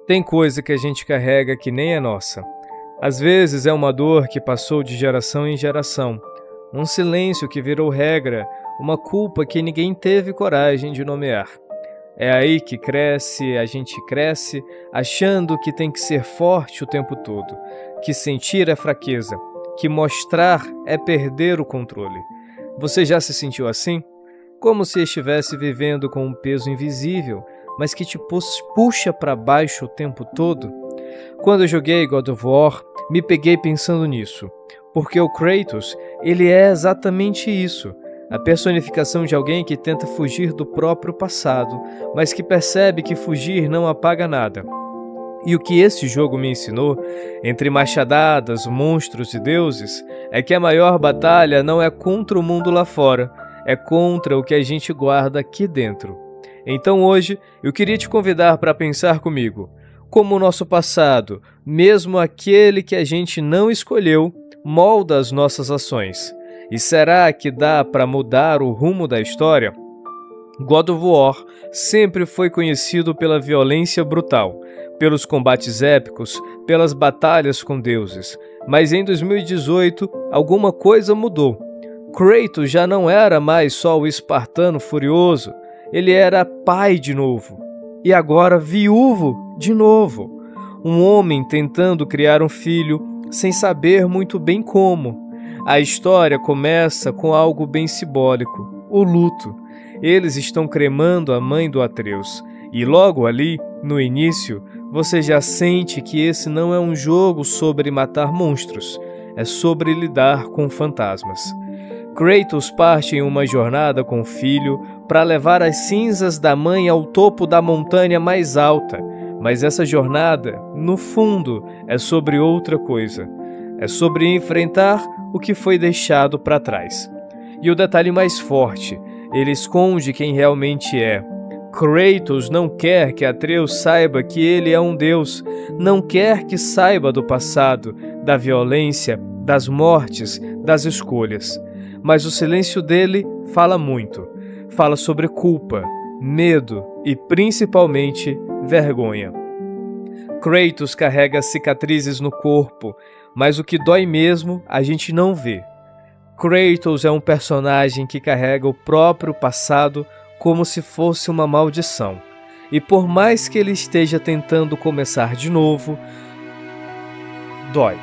Tem coisa que a gente carrega que nem é nossa. Às vezes é uma dor que passou de geração em geração, um silêncio que virou regra, uma culpa que ninguém teve coragem de nomear. É aí que a gente cresce, achando que tem que ser forte o tempo todo, que sentir é fraqueza, que mostrar é perder o controle. Você já se sentiu assim? Como se estivesse vivendo com um peso invisível, mas que te puxa para baixo o tempo todo? Quando eu joguei God of War, me peguei pensando nisso, porque o Kratos, ele é exatamente isso, a personificação de alguém que tenta fugir do próprio passado, mas que percebe que fugir não apaga nada. E o que esse jogo me ensinou, entre machadadas, monstros e deuses, é que a maior batalha não é contra o mundo lá fora, é contra o que a gente guarda aqui dentro. Então hoje, eu queria te convidar para pensar comigo, como o nosso passado, mesmo aquele que a gente não escolheu, molda as nossas ações. E será que dá para mudar o rumo da história? God of War sempre foi conhecido pela violência brutal, pelos combates épicos, pelas batalhas com deuses. Mas em 2018, alguma coisa mudou. Kratos já não era mais só o espartano furioso, ele era pai de novo. E agora viúvo de novo. Um homem tentando criar um filho sem saber muito bem como. A história começa com algo bem simbólico, o luto. Eles estão cremando a mãe do Atreus, e logo ali, no início, você já sente que esse não é um jogo sobre matar monstros, é sobre lidar com fantasmas. Kratos parte em uma jornada com o filho para levar as cinzas da mãe ao topo da montanha mais alta, mas essa jornada, no fundo, é sobre outra coisa. É sobre enfrentar o que foi deixado para trás. E o detalhe mais forte, ele esconde quem realmente é. Kratos não quer que Atreus saiba que ele é um deus, não quer que saiba do passado, da violência, das mortes, das escolhas. Mas o silêncio dele fala muito. Fala sobre culpa, medo e principalmente vergonha. Kratos carrega cicatrizes no corpo, mas o que dói mesmo a gente não vê. Kratos é um personagem que carrega o próprio passado como se fosse uma maldição. E por mais que ele esteja tentando começar de novo, dói.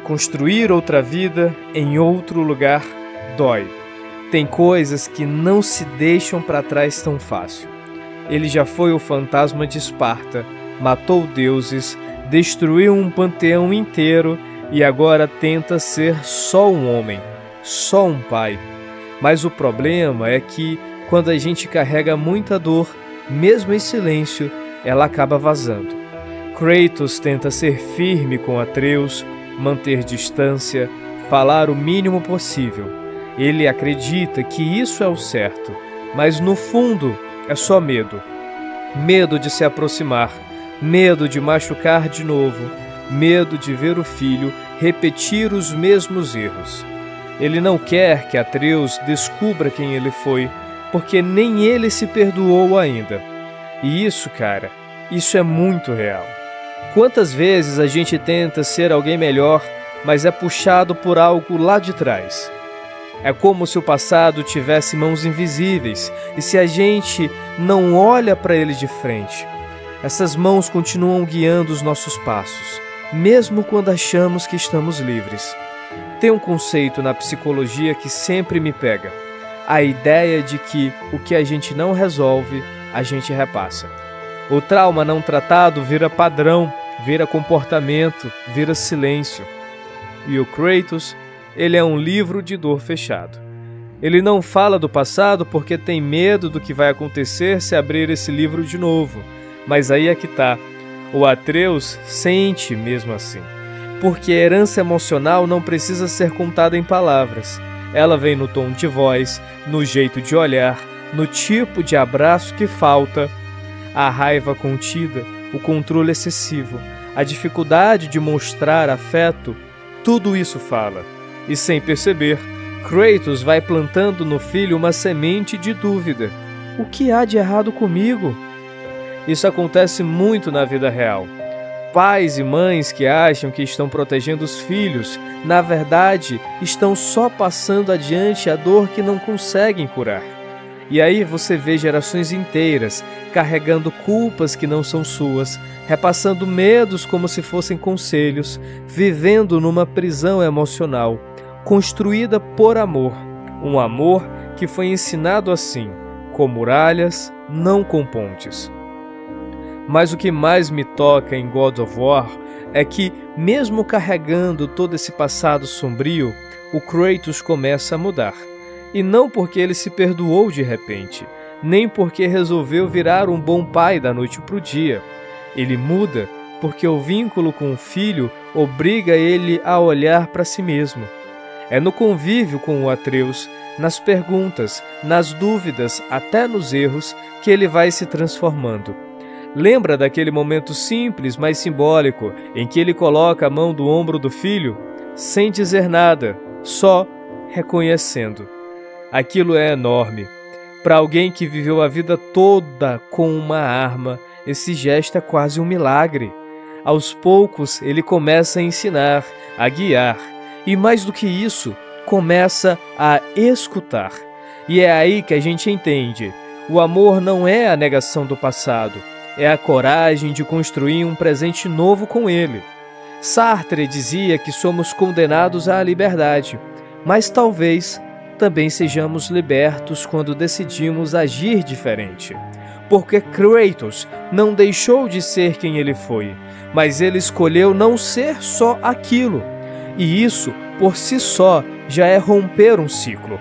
Construir outra vida em outro lugar dói. Tem coisas que não se deixam para trás tão fácil. Ele já foi o fantasma de Esparta, matou deuses, destruiu um panteão inteiro e agora tenta ser só um homem, só um pai. Mas o problema é que, quando a gente carrega muita dor, mesmo em silêncio, ela acaba vazando. Kratos tenta ser firme com Atreus, manter distância, falar o mínimo possível. Ele acredita que isso é o certo, mas no fundo é só medo. Medo de se aproximar, medo de machucar de novo, medo de ver o filho repetir os mesmos erros. Ele não quer que Atreus descubra quem ele foi, porque nem ele se perdoou ainda. E isso, cara, isso é muito real. Quantas vezes a gente tenta ser alguém melhor, mas é puxado por algo lá de trás? É como se o passado tivesse mãos invisíveis, e se a gente não olha para ele de frente, essas mãos continuam guiando os nossos passos, mesmo quando achamos que estamos livres. Tem um conceito na psicologia que sempre me pega: a ideia de que o que a gente não resolve, a gente repassa. O trauma não tratado vira padrão, vira comportamento, vira silêncio. E o Kratos, ele é um livro de dor fechado. Ele não fala do passado porque tem medo do que vai acontecer se abrir esse livro de novo. Mas aí é que tá. O Atreus sente mesmo assim. Porque a herança emocional não precisa ser contada em palavras. Ela vem no tom de voz, no jeito de olhar, no tipo de abraço que falta. A raiva contida, o controle excessivo, a dificuldade de mostrar afeto, tudo isso fala. E sem perceber, Kratos vai plantando no filho uma semente de dúvida. O que há de errado comigo? Isso acontece muito na vida real. Pais e mães que acham que estão protegendo os filhos, na verdade, estão só passando adiante a dor que não conseguem curar. E aí você vê gerações inteiras carregando culpas que não são suas, repassando medos como se fossem conselhos, vivendo numa prisão emocional, construída por amor, um amor que foi ensinado assim, com muralhas, não com pontes. Mas o que mais me toca em God of War é que, mesmo carregando todo esse passado sombrio, o Kratos começa a mudar. E não porque ele se perdoou de repente, nem porque resolveu virar um bom pai da noite para o dia. Ele muda porque o vínculo com o filho obriga ele a olhar para si mesmo. É no convívio com o Atreus, nas perguntas, nas dúvidas, até nos erros, que ele vai se transformando. Lembra daquele momento simples, mas simbólico, em que ele coloca a mão do ombro do filho, sem dizer nada, só reconhecendo. Aquilo é enorme. Para alguém que viveu a vida toda com uma arma, esse gesto é quase um milagre. Aos poucos, ele começa a ensinar, a guiar, e mais do que isso, começa a escutar. E é aí que a gente entende. O amor não é a negação do passado, é a coragem de construir um presente novo com ele. Sartre dizia que somos condenados à liberdade, mas talvez também sejamos libertos quando decidimos agir diferente. Porque Kratos não deixou de ser quem ele foi, mas ele escolheu não ser só aquilo. E isso, por si só, já é romper um ciclo.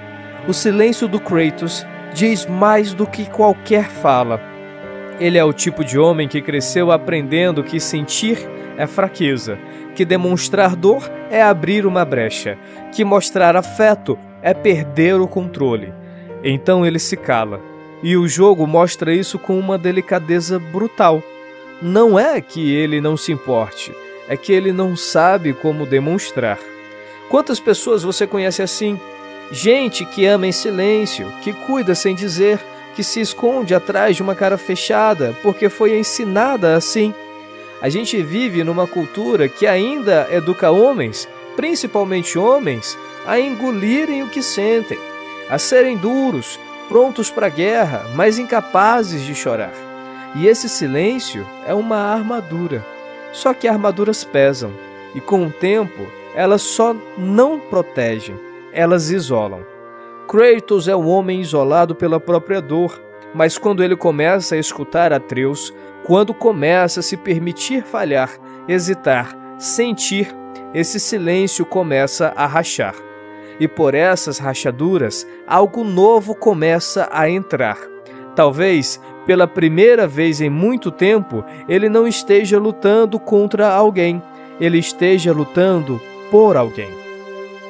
O silêncio do Kratos diz mais do que qualquer fala. Ele é o tipo de homem que cresceu aprendendo que sentir é fraqueza, que demonstrar dor é abrir uma brecha, que mostrar afeto é perder o controle. Então ele se cala, e o jogo mostra isso com uma delicadeza brutal. Não é que ele não se importe, é que ele não sabe como demonstrar. Quantas pessoas você conhece assim? Gente que ama em silêncio, que cuida sem dizer, que se esconde atrás de uma cara fechada porque foi ensinada assim. A gente vive numa cultura que ainda educa homens, principalmente homens, a engolirem o que sentem, a serem duros, prontos para a guerra, mas incapazes de chorar. E esse silêncio é uma armadura. Só que armaduras pesam, e com o tempo elas só não protegem, elas isolam. Kratos é um homem isolado pela própria dor, mas quando ele começa a escutar Atreus, quando começa a se permitir falhar, hesitar, sentir, esse silêncio começa a rachar. E por essas rachaduras, algo novo começa a entrar. Talvez, pela primeira vez em muito tempo, ele não esteja lutando contra alguém, ele esteja lutando por alguém.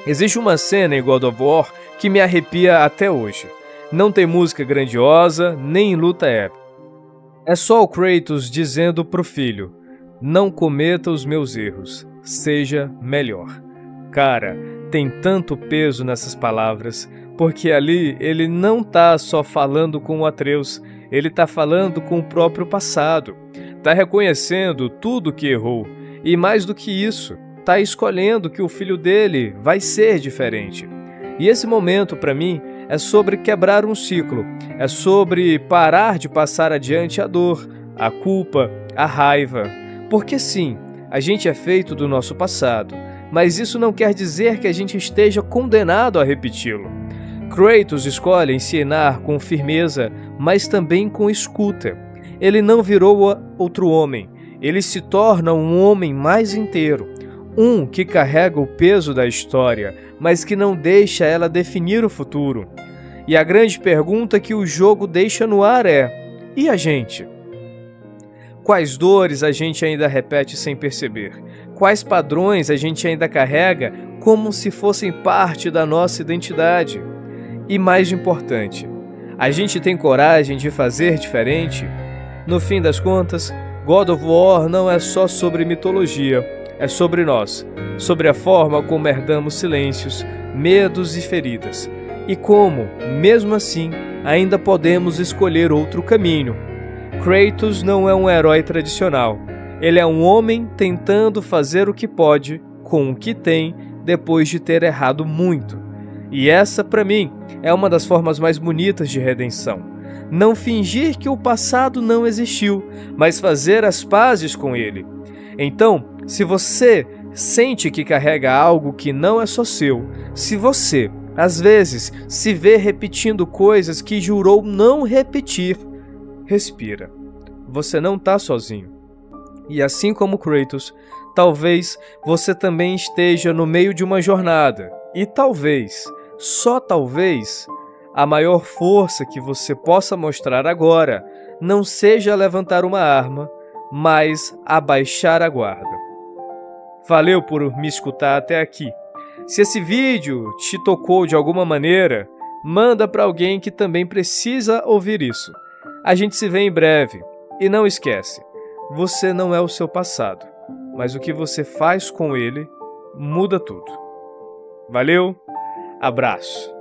Existe uma cena em God of War que me arrepia até hoje. Não tem música grandiosa, nem luta épica. É só o Kratos dizendo pro filho: não cometa os meus erros, seja melhor. Cara, tem tanto peso nessas palavras, porque ali ele não tá só falando com o Atreus, ele tá falando com o próprio passado, tá reconhecendo tudo que errou, e mais do que isso, tá escolhendo que o filho dele vai ser diferente. E esse momento, para mim, é sobre quebrar um ciclo, é sobre parar de passar adiante a dor, a culpa, a raiva. Porque sim, a gente é feito do nosso passado, mas isso não quer dizer que a gente esteja condenado a repeti-lo. Kratos escolhe ensinar com firmeza, mas também com escuta. Ele não virou outro homem, ele se torna um homem mais inteiro. Um que carrega o peso da história, mas que não deixa ela definir o futuro. E a grande pergunta que o jogo deixa no ar é: e a gente? Quais dores a gente ainda repete sem perceber? Quais padrões a gente ainda carrega como se fossem parte da nossa identidade? E mais importante, a gente tem coragem de fazer diferente? No fim das contas, God of War não é só sobre mitologia, é sobre nós, sobre a forma como herdamos silêncios, medos e feridas, e como, mesmo assim, ainda podemos escolher outro caminho. Kratos não é um herói tradicional. Ele é um homem tentando fazer o que pode com o que tem depois de ter errado muito. E essa, para mim, é uma das formas mais bonitas de redenção. Não fingir que o passado não existiu, mas fazer as pazes com ele. Então, se você sente que carrega algo que não é só seu, se você, às vezes, se vê repetindo coisas que jurou não repetir, respira. Você não está sozinho. E assim como Kratos, talvez você também esteja no meio de uma jornada. E talvez, só talvez, a maior força que você possa mostrar agora não seja levantar uma arma, mas abaixar a guarda. Valeu por me escutar até aqui. Se esse vídeo te tocou de alguma maneira, manda para alguém que também precisa ouvir isso. A gente se vê em breve. E não esquece, você não é o seu passado, mas o que você faz com ele muda tudo. Valeu, abraço.